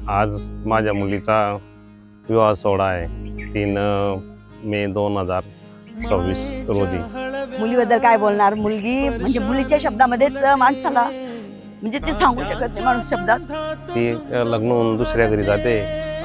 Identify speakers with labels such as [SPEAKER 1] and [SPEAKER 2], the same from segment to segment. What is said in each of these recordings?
[SPEAKER 1] आज माझ्या मुलीचा विवाह सोहळा आहे 3 मे 2026 रोजी।
[SPEAKER 2] मुलीबद्दल काय बोलणार, मुलगी म्हणजे मुलीच्या शब्दामध्येच माणसाला म्हणजे ते सांगू शकत नाही माणूस शब्दात।
[SPEAKER 1] ती लग्न होऊन दुसऱ्या घरी जाते,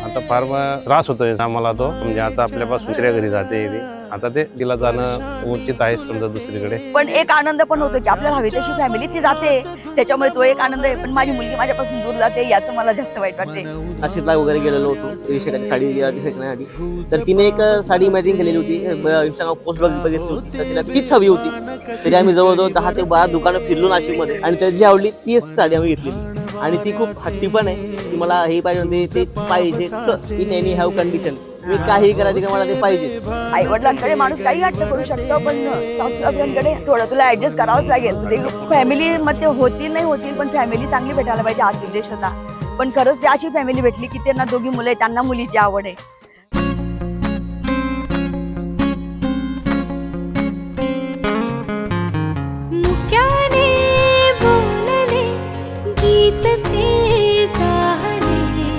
[SPEAKER 1] आता फार त्रास होतोय आम्हाला तो, म्हणजे आता आपल्यापासून दुसऱ्या घरी जाते ती, आता ते तिला जाणं उचित आहे समजा दुसरीकडे।
[SPEAKER 2] पण एक आनंद पण होतो की आपल्याला हवी तशी फॅमिली ती जाते, त्याच्यामुळे तो एक आनंद आहे। पण माझी मुलगी माझ्यापासून दूर जाते याचं मला जास्त वाईट वाटते।
[SPEAKER 3] नाशिकला वगैरे गेलेलो होतो विषयासाठी साडी दिसण्यासाठी, तर तिने एक साडी इमॅजिन केलेली होती, इंस्टाग्राम पोस्ट बघितली होती, तर तिला तीच हवी होती। तरी आम्ही जवळजवळ 10 ते 12 दुकानं फिरलो नाशिकमध्ये आणि त्याची आवडली तीच साडी आम्ही घेतली। आणि ती खूप हट्टी पण आहे की मला हे पाहिजे, म्हणजे ते पाहिजे इन एनी हॅव कंडिशन, मी काही करायचं का मला ते पाहिजे।
[SPEAKER 2] आई वडिलांकडे माणूस काही हट्ट करू शकतो, पण सासू-सासऱ्यांकडे थोडं तुला ऍडजस्ट करावंच लागेल। फॅमिली मध्ये होतील नाही होतील, पण फॅमिली चांगली भेटायला पाहिजे हाच उद्देश होता। पण खरंच ती अशी फॅमिली भेटली की त्यांना 2 मुलं आहेत, त्यांना मुलीची आवड आहे।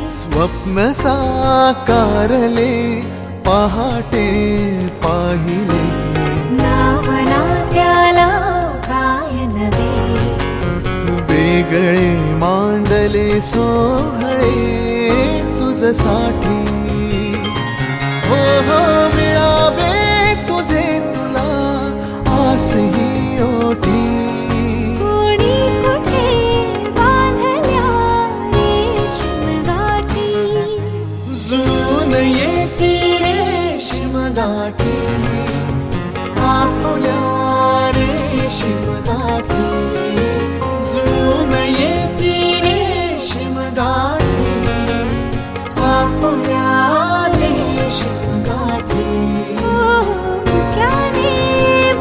[SPEAKER 4] स्वप्न साकारले पहाटे पाहिले,
[SPEAKER 5] नावना त्याला काय नवे,
[SPEAKER 4] वेगळे मांडले सोहळे तुझसाठी। हो हो मिळावे तुझे तुला आस ही ओठी,
[SPEAKER 5] कोणी कुठे बांधल्या रेशीम गाठी,
[SPEAKER 4] जुळून येती रेशीम गाठी, आपुल्या रेशीम गाठी, जुळून येती रेशीम गाठी, आपुल्या रेशीम गाठी।
[SPEAKER 5] मुक्याने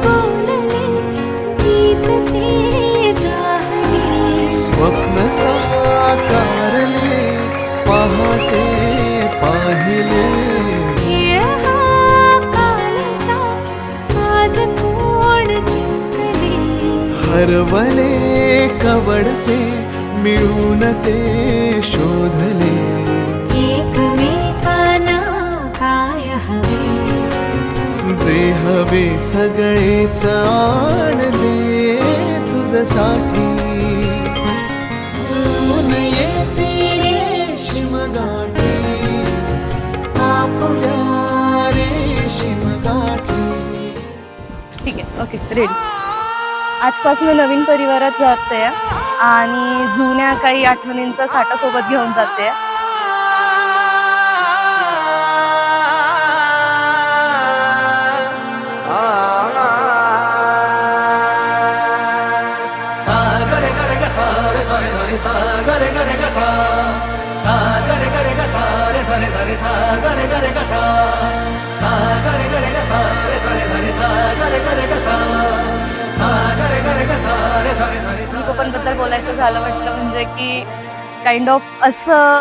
[SPEAKER 5] बोलले गीत ते जाहले,
[SPEAKER 4] स्वप्न साकारले पहाटे पाहिले,
[SPEAKER 5] खेळ हा कालचा आज कोण जिंकले,
[SPEAKER 4] हरवले कवडसे मिळून ते शोधले,
[SPEAKER 5] एकमेकांना काय हवे,
[SPEAKER 4] जे हवे सगळेच आणले तुझसाठी। जुळून येती रेशीम गाठी, आपुल्या रेशीम गाठी।
[SPEAKER 6] ठीक आहे, ओके, रेडी। आजपासून नवीन परिवारात जाते आणि जुन्या काही आठवणींचा साठा सोबत घेऊन जाते। बद्दल बोलायचं झालं म्हटलं म्हणजे की काइंड ऑफ असं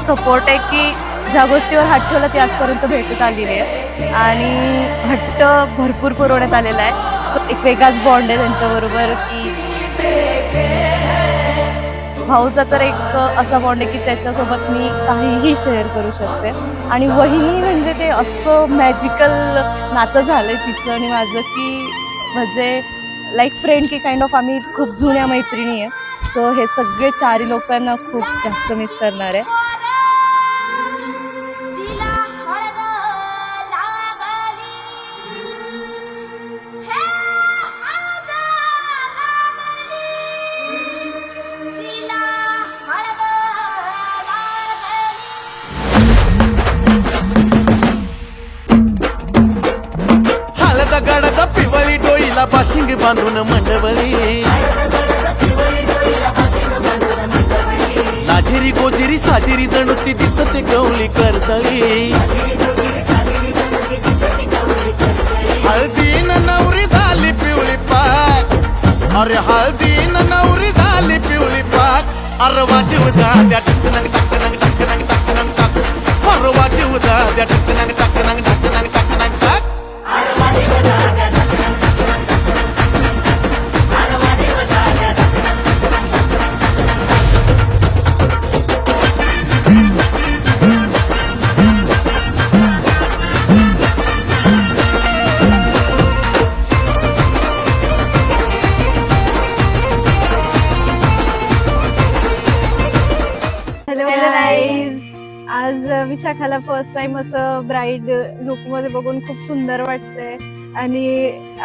[SPEAKER 6] सपोर्ट आहे की ज्या गोष्टीवर हात ठेवला ती आजपर्यंत भेटत आलेली आहे आणि हट्ट भरपूर पुरवण्यात आलेला आहे। सो एक वेगळाच बॉन्ड आहे त्यांच्याबरोबर की भाऊचा तर एक असा बॉन्ड आहे की त्याच्यासोबत मी काहीही शेअर करू शकते। आणि वहिनी म्हणजे ते असं मॅजिकल नातं झालं आहे तिचं आणि माझं की म्हणजे लाईक फ्रेंड की काइंड ऑफ आम्ही खूप जुन्या मैत्रिणी आहे। सो हे सगळे 4 लोकांना खूप जास्त मिस करणार आहे।
[SPEAKER 7] गडद पिवळी डोईला बाशिंग बांधून मंडवली, लाजिरी गोजिरी साजिरी जणू ती दिसते गवळी करतळी, हळदीन नवरी झाली पिवळी पाक, अरे हळदीन नवरी झाली पिवळी पाक, अरे वाजव द्या टकनंग टकनंग टकनंग टकनंग टक, अरे वाजव द्या टकनंग टकनंग टकनंग टकनंग टक।
[SPEAKER 8] विशाखाला फर्स्ट टाइम असं ब्राईड लुक मध्ये बघून खूप सुंदर वाटतंय आणि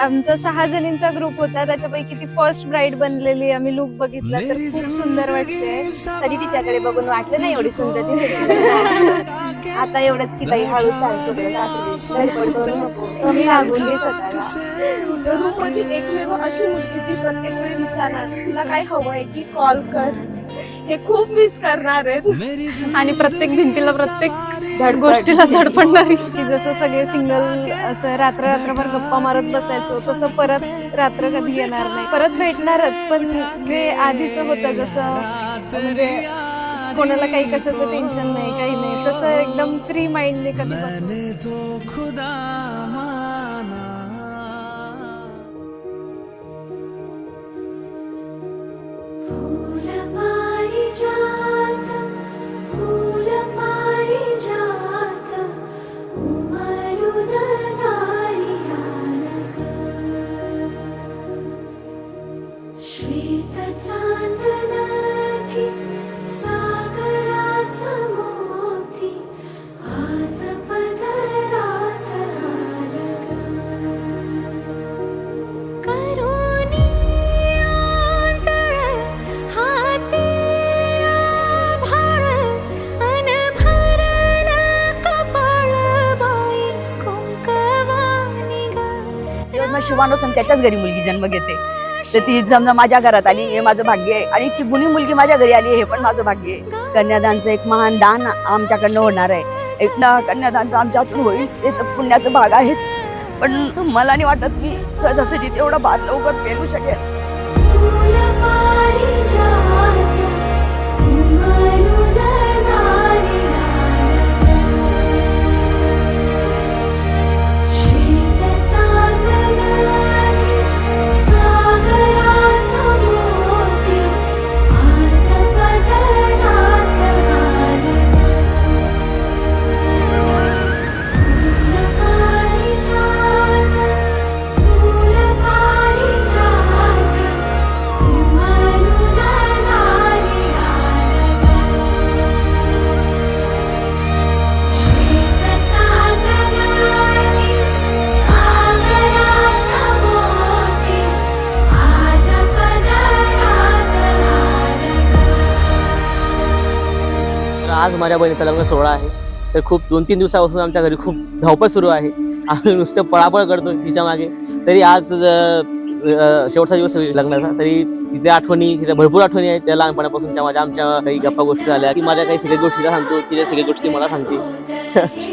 [SPEAKER 8] आमचा 6 जणींचा ग्रुप होता त्याच्यापैकी ती फर्स्ट ब्राईड बनलेली आम्ही लुक बघितला तर खूप सुंदर वाटते.
[SPEAKER 2] तरी तिच्याकडे बघून वाटलं नाही एवढी सुंदर दिसते. आता एवढंच की ताई हळूच चालतो कमी लागून घे स्वतःला.
[SPEAKER 6] ग्रुपमध्ये एकमेव अशी मुलगी जी प्रत्येक वेळी विचारणार तुला काय हवंय की कॉल कर, हे खूप मिस करणार आहेत.
[SPEAKER 8] आणि प्रत्येक भिंतीला प्रत्येक गोष्टीला धडपडणारी की जसं सगळे सिंगल असं रात्रभर गप्पा मारत बसायचो तसं परत रात्र कधी येणार नाही, परत भेटणारच. पण जे आधीचं होतं जसं म्हणजे कोणाला काही कशाचं टेन्शन नाही काही नाही तसं एकदम फ्री माइंडने कधी
[SPEAKER 4] मैंने तो खुदा माना.
[SPEAKER 5] फूल पारिजात फूल पारिजात उमलून दारी आलं ग. श्वेत चांदन की सागराचं मोती आज पदरात आलं ग. करोनी आंचळ हाती आभाळ अन भरलं कपाळ बाई कुंकवानी ग.
[SPEAKER 2] मग शुभानुसन त्याच्याच घरी मुलगी जन्म घेते तर ती समजा माझ्या घरात आली हे माझं भाग्य आहे आणि ती गुणी मुलगी माझ्या घरी आली हे पण माझं भाग्य आहे. कन्यादानचं एक महान दान आमच्याकडनं होणार आहे. एक ना कन्यादानचं आमच्यातून होईल हे तर पुण्याचं भाग आहेच. पण मला नाही वाटत मी सहजासहजी तेवढा भात लवकर पेलू शकेल.
[SPEAKER 5] फूल पारिजात उमलून दारी आलं ग. श्वेत चांदन की सागराचं मोती आज पदरात आलं ग. फूल पारिजात फूल पारिजात उमलून दारी आलं ग. श्वेत चांदन की सागराचं मोती आज पदरात आलं ग.
[SPEAKER 3] तर आज माझ्या बहिणीचा लग्न सोहळा आहे. तर खूप 2-3 दिवसापासून आमच्या घरी खूप धावपळ सुरू आहे. आम्ही नुसतं पळापळ करतो तिच्या मागे. तरी आज शेवटचा दिवस आहे लग्नाचा तरी तिच्या आठवणी तिच्या भरपूर आठवणी आहेत त्या लहानपणापासूनच्या माझ्या आमच्या काही गप्पा गोष्टी झाल्या की माझ्या काही सगळ्या गोष्टी तिला सांगतो तिच्या सगळ्या गोष्टी मला सांगते.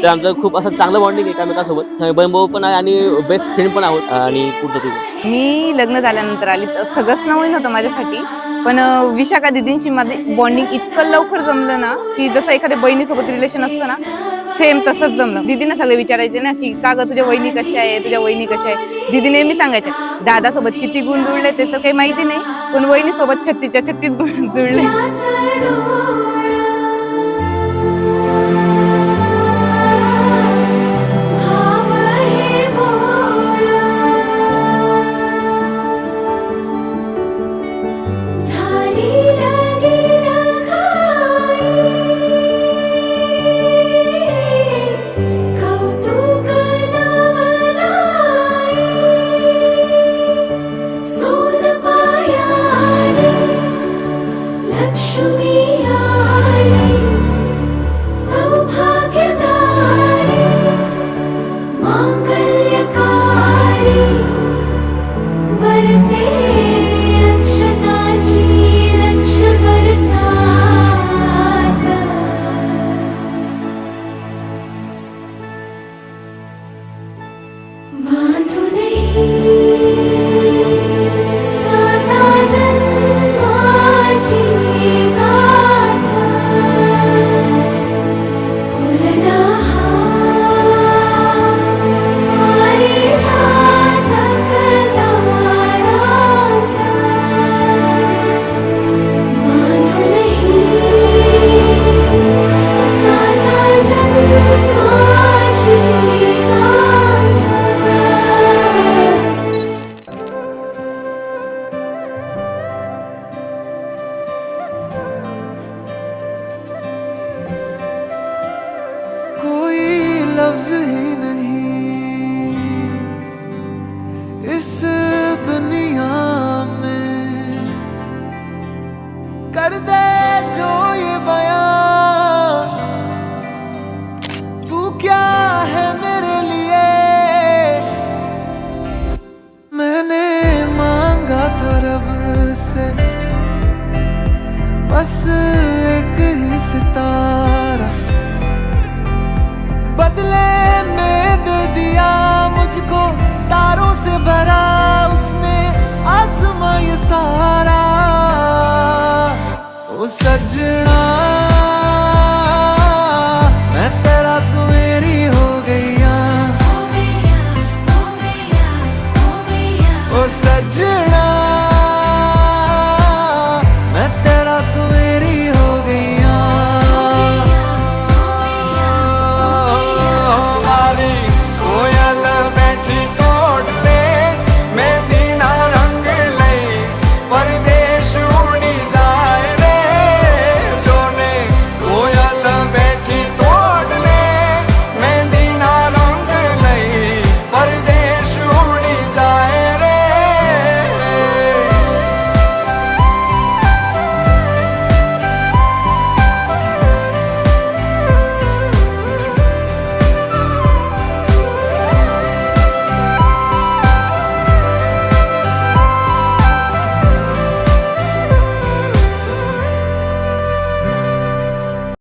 [SPEAKER 3] तर आमचं खूप असं चांगलं बॉन्डिंग आहे एकामेकासोबत. बहीण भाऊ पण आहे आणि बेस्ट फ्रेंड पण आहोत. आणि पुढचं तुझं
[SPEAKER 9] मी लग्न झाल्यानंतर आली तर सगळंच नवीन होतं माझ्यासाठी. पण विशाखा दिदींशी माझे बॉन्डिंग इतकं लवकर जमलं ना की जसं एखाद्या बहिणीसोबत रिलेशन असतं ना सेम तसंच जमलं. दीदीने सगळे विचारायचे ना की का ग तुझ्या वहिनी कशा आहे तुझ्या वहिनी कशा आहे. दीदी नेहमी सांगायच्या दादासोबत किती गुण जुळले ते तर काही माहिती नाही पण वहिनीसोबत 36च्या 36 गुण जुळले.
[SPEAKER 5] भाव हे बोळ झाली लगीन घाई कौतुक नवलाई सोन पायाने लक्ष्मी
[SPEAKER 4] बस एक ही सितारा बदले में दे दिया मुझको, तारों से भरा उसने आसमां ये सारा। ओ सजना